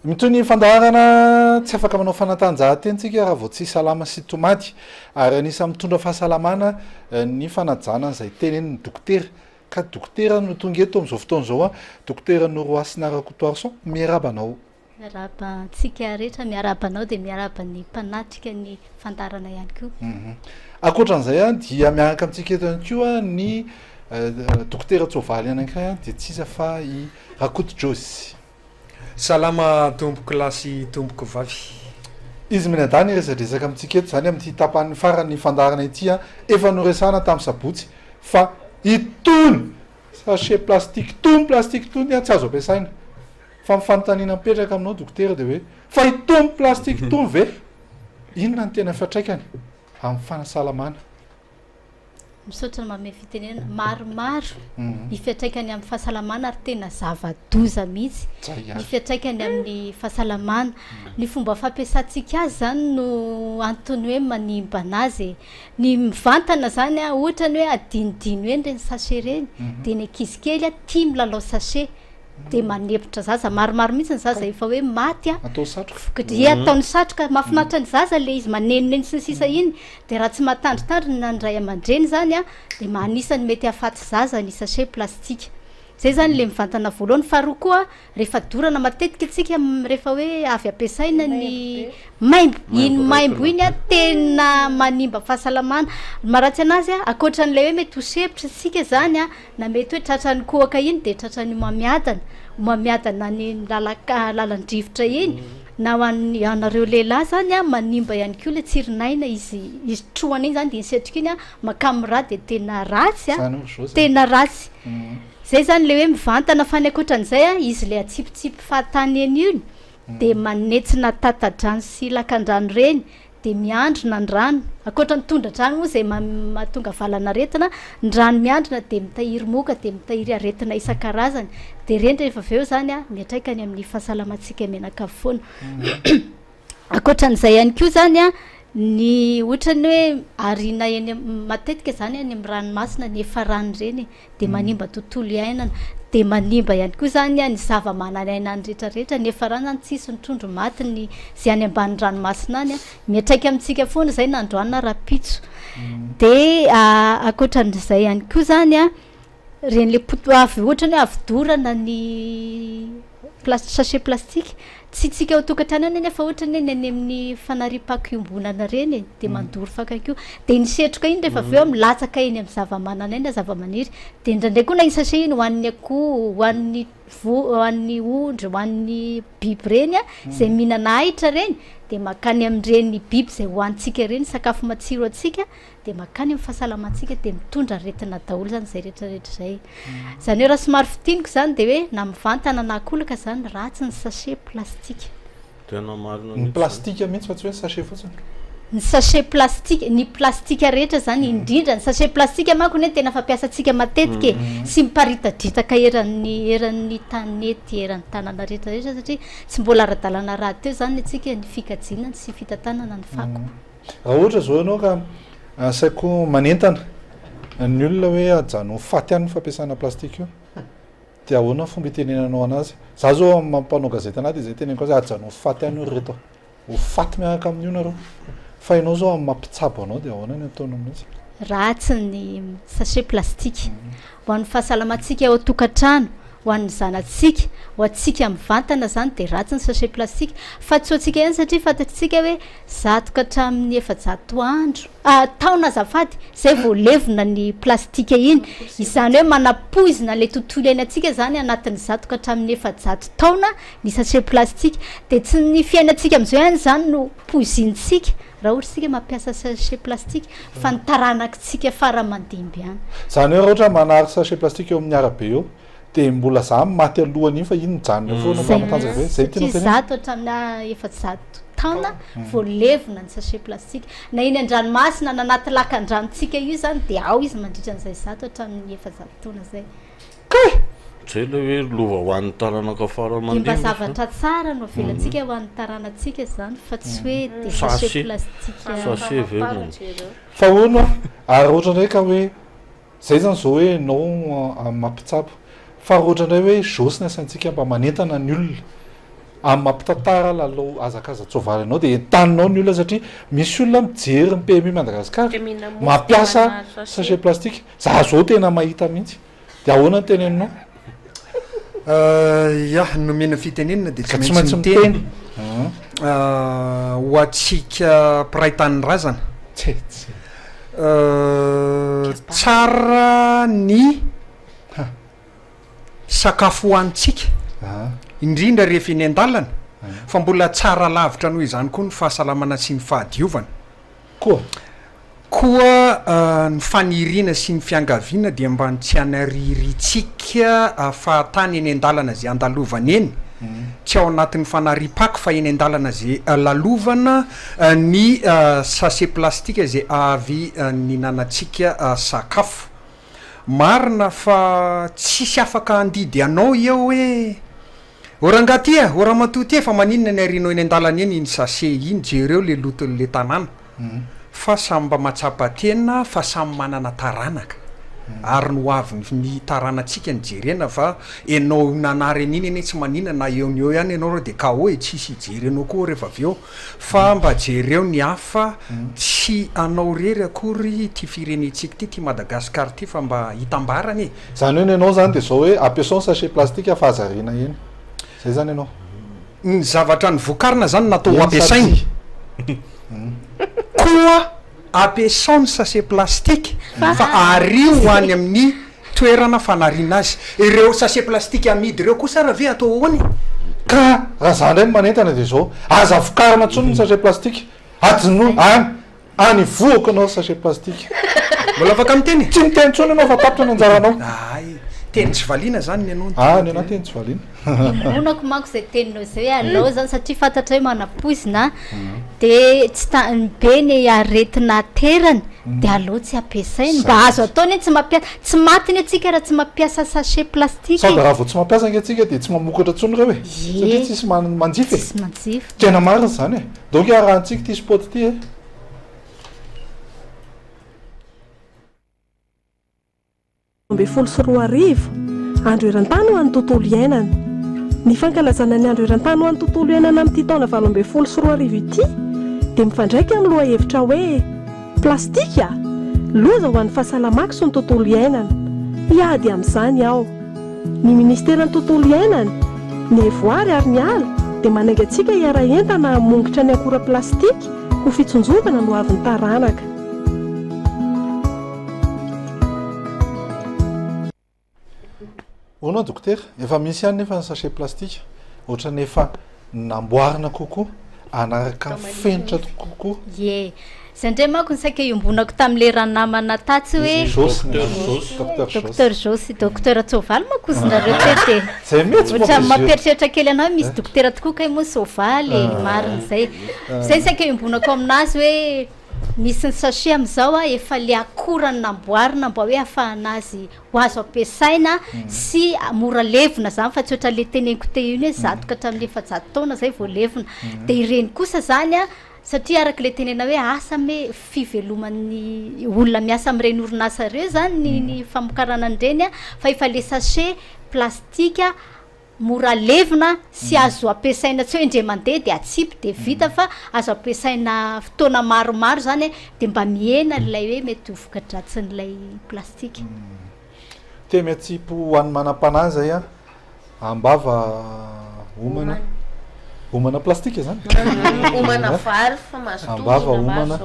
mitony fandaharana tsy afaka manao fanatanjahantena raha vao tsy salama sy tomady ary anisany mitondra fahasalamana ny fanajana izay teneny ny dokotera ka dokotera no tonga eto amin'izao fotoana izao dokotera Norohasina RAKOTOARISON miarabanao. Miarabantsika rehetra miarabanao dia miaraban'ny mpanatrika ny fandarana ihany koa. Ankoatran'izay dia miaraka amintsika eto ihany koa ny dokotera Tsovaly anankiray dia tsy iza fa i RAKOTOJOSY. Salama tomboko lasy tomboko vavy. Izy minadany resadresaka amintsika eto zany amin'ny tapany farany fandarana ity efa noresana tamin'ny sabotsy fa itony sachet plastique tony tsy azo ampiasaina fa mifanontaniana mipetraka aminao dokotera dia hoe fa itony plastique tony ve inona ny tena fiatraikany amin'ny fanasalamana. Misaotra ny manome fitenenana maromaro ny fiatraikany amin'ny fahasalamana ary tena zava-doza mihitsy ny fiatraikany amin'ny fahasalamana. Ny fomba fampiasantsika azy zany no antony hoe manimba anazy ny mivantana zany ohatra ny hoe adinidiny hoe ny sachet reny dia ny ankizy kely tia milalao sachet dia manepotra zaza maromaro mihitsy ny zaza efa hoe maty ataony satroka mahafinaritra ny zaza le izy manenoneny sy ny sisa iny dia raha tsy matandritandry na ndray aman-dreny zany dia manisany mety hahafaty zaza ny sachet plastika. Zay zany le mivantana voalohany. Faharoa koa rehefa dorana matetika itsika rehefa hoe avy ampiasaina ny maimbo iny maimbo iny tena manimba fahasalamana. Maratsy anazy akoatran'ilay hoe mety ho sepitra isika zany na mety hoe tratran'ny kohaka iny dia tratran'ny mamiadana ny lalan-drivotra iny na ho anareo lehilahy zany manimba ihany koa le tsirinaina izy trohana iny zany dia nisetrika iny makamira dia tena ratsy zay zany le hoe mivantana fa ny akoatran'izay izy le atsipitsipy fahatany eny iny dia manetsina tata-drano sy lakan-drano reny dia miandrona ny rano akoatra ny tondra-drano moa izay mahatonga valana aretina ny rano miandrona dia mitahiry moka dia mitahiry aretina isan-karazany dia reny rehefa avy eo zany miatraikany amin'ny fahasalamantsika menaka foana. Akoatran'izay ihany koa zany ny ohatrany hoe arina eny matetika zany any amin'ny ranomasina ny efa rano reny dia manimba tontolo iainana dia manimba ihany koa zany ny zava-mananaina ny rehetrarehetra ny efa rano zany tsisy ny trondro maty ny zay any ambany ranomasina any miatraika amintsika foana zay nandroana rapitso. Dia akoatran'izay ihany koa zany reny le avy ohatrany hoe avy dorana ny sachet plastique tsy tsika ho tokantrano eny efa ohatrany ny any amin'ny fanariam-pako iombonana reny dia mandory fakako dia nisetroka iny rehefa avy eo milatsaka eny amin'ny zava-mananaina zava-maniry dia indraindray koa na iny sachet iny hoan'ny akoho hoan'ny ondry hoan'ny biby reny izay mihinana ahitra reny dia makany amin'ireny biby izay hoantsika reny sakafo matsiro atsika dia makany amin'ny fahasalamantsika dia mitondra aretina daholo zany izay rehetrarehetra izay. Zany hoe raha somary fitiniko zany dia hoe na mivantana na akolaka zany ratsy ny sachet plastika. Ny plastika mihitsy fa tsy hoe sachet fotsiny. Ny sachet plastika ny plastika rehetra zany indrindra ny sachet plastika manko ny tena fampiasantsika matetika sy miparitadritaka eran'ny tanety eran'ny tanana rehetrarehetra satria tsy mbola ara-dalàna raha teo zany atsika ny fikajinany sy fitantanana ny fako. Raha ohatra zao ianao ka saiko manentana ny olona hoe ajano faty ihany ny fampiasana plastika io dia ahoana fomba itenenanao anazy. Za zao mampanao gazety anaty izay teneniko azy ajano faty ihany reto ho faty miaraka amin'io nareo fa ianao zao mampitsabo anao dia ahoana ny ataonao mihitsy. Ratsy ny sachet plastika ho an'ny fahasalamantsika ao an-tokantrano ho an'ny zanatsika ho atsika mivantana zany dia ratsy ny sachet plastika fa tsy ho atsika ihany satria fantatritsika hoe zato ka hatramin'ny 700 andro taona azafady zay vao levona ny plastika iny izany hoe manapoizina le tontolo iainantsika zany anatin'ny 100 ka hatramin'ny 700 taona ny sachet plastika dia tsy ny fiainantsika amin'izao ihany zany no poizintsika raha ohatra sika mampiasa sachet plastika fa ny taranakitsika fara-mandimby ihany. Zany hoe raha ohatra manary sachet plastika eo amin'ny arabe eo dia mbola za maty alohany iny fa iny mijanona foana matanjaka hoe zay tena tena zato hatramin'ny 700 taona vao levona ny sachet plastika na iny an-dranomasina na anaty lakan-dranontsika io zany dia ao izy mandritra an'izay zato hatramin'ny 700 taona zay. Zay le hoe lova ho an'ny taranaka fara-mandimby mba zavatra tsara no avelantsika ho an'ny taranantsika zany fa tsy hoe dia sachet plastika sachet velona fa hono ary ohatra indray ka hoe zay zany zao hoe nao mampitsabo fa ohatra indray hoe josy ny asantsika mba manentana ny olona amin'ny mampitantara lalao azakaza-tsoavaly anao dia entaninao ny olona satria misy olona mijery ny PMI Madagasikara mampiasa sachet plastique za zao tena mahita mihitsy dia ahoana ny teneninao ya nomena fitenenina dia tsy maintsy miteny ho atsika mpiray tanin'ny razana tsara ny sakafo hoanitsika indrindra rehefa eny an-dalana fa mbola tsara lavitra noho izany koa ny fahasalamana sy ny fahadiovana koa ny faniriana sy ny fiangaviana dia mba ny tsy anaririntsika fahatany eny an-dalana zay andalovana eny tsy ao anatin'ny fanaripaky fa eny an-dalana zay lalovana ny sachet plastika zay avy ninanatsika sakafo marina fa tsisy afaka andidy anao eo hoe orangaty oramatoty fa maninona ny arinao eny an-dalana eny iny sachet iny jereo le loton'le tanàna fa samy mba matsapa-tena fa samy manana taranaka ary no avy ny taranatsika ny jerena fa enao nanary an'iny eny tsy manina na eo ny eo ihany ianao reo de ka hoe tsisy hijerenao koa rehefa avy eo fa mba jereo ny hafa tsy anao rery akory ty firenetsika ty Madagasikara ty fa mba hitambarany zany hoe ianao zany de zao hoe ampiasao ny sachet plastique fahazarina eny zay zany ianao ny zavatra ny vokarina zany natao ampiasainy koa ampiasao ny sachet plastique fa ario hoany amin'ny toerana fanariana azy ireo sachet plastique amidy ireo kosa raha ve atao hoany ka raha zany ndray manentana de zao aza vokarina tsony ny sachet plastique adino any voako anao sachet plastique mbola afaka miteny tsy miteny tsony anao fa tapitra ny anjaranao ay teny tsy valiana zany ny anao ny ana teny tsy valiana monako manko zay teninao zay hoe alao zany satria fantatra hoe manapoizina de tsy be ny aretina terany de alao tsy ampiasainy mba azo ataony eny tsy mampiasa tsy matiny atsika raha tsy mampiasa sachet plastique sao da raha vao tsy mampiasa nge atsika de tsy mamokatra tsony reo e satria tsisy manjify tsy manjify tena marina zany e donc arahantsika ty spot ty ambe folo sy roa arivo andro eran-tany ho an'ny tontolo iainana ny fankalazana ny andro eran-tany ho an'ny tontolo iainana amin'ity taona valo ambe folo sy roa arivo ity dia mifandraika amin'ny loha hevitra hoe plastika loza ho an'ny fahasalamako sy ny tontolo iainana hiady amin'izany aho ny ministeran'ny tontolo iainana ny evoary ary ny ala dia manainga antsika hiara entana hamongitra ny akora plastika ho fitsonjovana no avin'ny taranaka onao dokotera efa misy ihany nefa ny sachet plastique ohatra nefa namboarina kokoa anaraka mifenitra kokoa ye zay ndray manko ny saika iombonako tamin'le ranamana tatsy hoe docteur Josy docteur Tsovaly manko zinareo tete zay mety ohatra mampieritreritra kely anao misy dokotera tokoa kay moa Sovaly marina zay zay saika iombonako aminazy hoe misy ny sachet am'izao efa le akorany namboarina mba hoe ahafahanazy ho azo ampiasaina sy mora levona zany fa tsy ohatra le teneniko te iny hoe zato ka hatramin'ny 700 taona zay vao levona de ireny kosa zany satria araka le tenena hoe asa me fiveloman'ny olona miasa amin'ireny orinasa ireo zany ny famokarana an'ireny fa efa le sachet plastika mora levona sy azo ampiasaina tsy hoe indre mandeha de atsipy de vita fa azo ampiasaina fotoana maromaro zany de mba mihena ilay hoe mety ho voka-dratsin'ilay plastika te miatsipy ho an'ny manam-panahy zay ambava omana plastika zany omana vary fa mahazo ambava omana